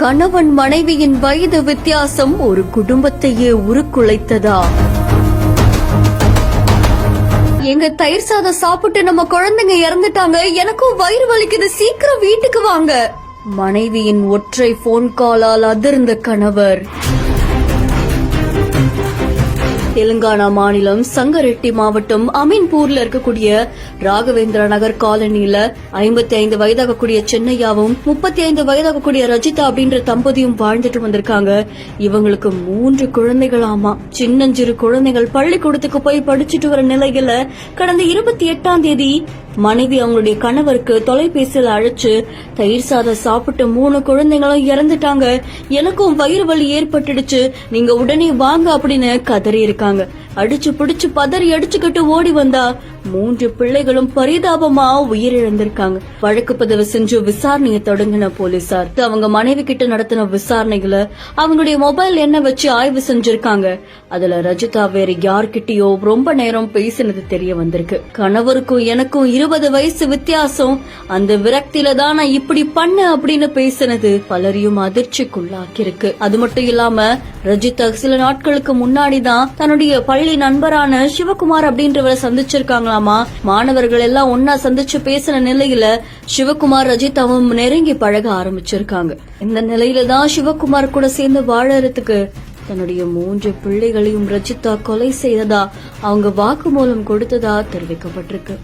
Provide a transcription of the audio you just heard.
கணவன் மனைவியின் வயது வித்தியாசம் ஒரு குடும்பத்தையே உருக்குலைத்ததா? எங்க தயிர் சாதம் சாப்பிட்டு நம்ம குழந்தைங்க இறந்துட்டாங்க, எனக்கும் வயிறு வலிக்குது, சீக்கிரம் வீட்டுக்கு வாங்க. மனைவியின் ஒற்றை போன் காலால் அதிர்ந்த கணவர். தெலுங்கானா மாநிலம் சங்கரெட்டி மாவட்டம் அமீன்பூர்ல இருக்கக்கூடிய ராகவேந்திர நகர் காலனில 55 வயதாகக்கூடிய சென்னையாவும் 35 வயதாகக்கூடிய ரஜிதா அப்படின்ற தம்பதியும் வாழ்ந்துட்டு வந்திருக்காங்க. இவங்களுக்கு 3 குழந்தைகளாமா. சின்னஞ்சிறு குழந்தைகள் பள்ளிக்கூடத்துக்கு போய் படிச்சுட்டு வர நிலையில கடந்த 28ஆம் தேதி மனைவி அவங்களுடைய கணவருக்கு தொலைபேசியில் அழைச்சு தயிர் சாதம் சாப்பிட்டு 3 குழந்தைங்களும் இறந்துட்டாங்க, எனக்கும் வயிறு வலி ஏற்பட்டுடுச்சு, நீங்க உடனே வாங்க அப்படின்னு கதறி இருக்காங்க. அடிச்சு பிடிச்சு பதறி அடிச்சுக்கிட்டு ஓடி வந்தா 3 பிள்ளைகளும் பரிதாபமா உயிரிழந்திருக்காங்க. வழக்கு பதிவு செஞ்சு விசாரணையை தொடங்கின போலீசார் அவங்க மனைவி கிட்ட நடத்தின விசாரணைகளை அவங்களுடைய மொபைல் எண்ணை வச்சு ஆய்வு செஞ்சிருக்காங்க. அதுல ரஜிதா வேற யார்கிட்டயோ ரொம்ப நேரம் பேசினது தெரிய வந்திருக்கு. கணவருக்கும் எனக்கும் 20 வயசு வித்தியாசம், அந்த விரக்தியில தான் நான் இப்படி பண்ண அப்படின்னு பேசினது பலரையும் அதிர்ச்சிக்குள்ளாக்கிருக்கு. அது மட்டும் இல்லாம ரஜிதா சில நாட்களுக்கு முன்னாடிதான் தன்னுடைய பள்ளி நண்பரான சிவகுமார் அப்படின்றவரை சந்திச்சிருக்காங்களாமா. மாணவர்கள் எல்லாம் ஒன்னா சந்திச்சு பேசின நிலையில சிவகுமார் ரஜிதாவும் நெருங்கி பழக ஆரம்பிச்சிருக்காங்க. இந்த நிலையில தான் சிவகுமார் கூட சேர்ந்து வாழறதுக்கு தன்னுடைய 3 பிள்ளைகளையும் ரஜிதா கொலை செய்ததா அவங்க வாக்குமூலம் கொடுத்ததா தெரிவிக்கப்பட்டிருக்கு.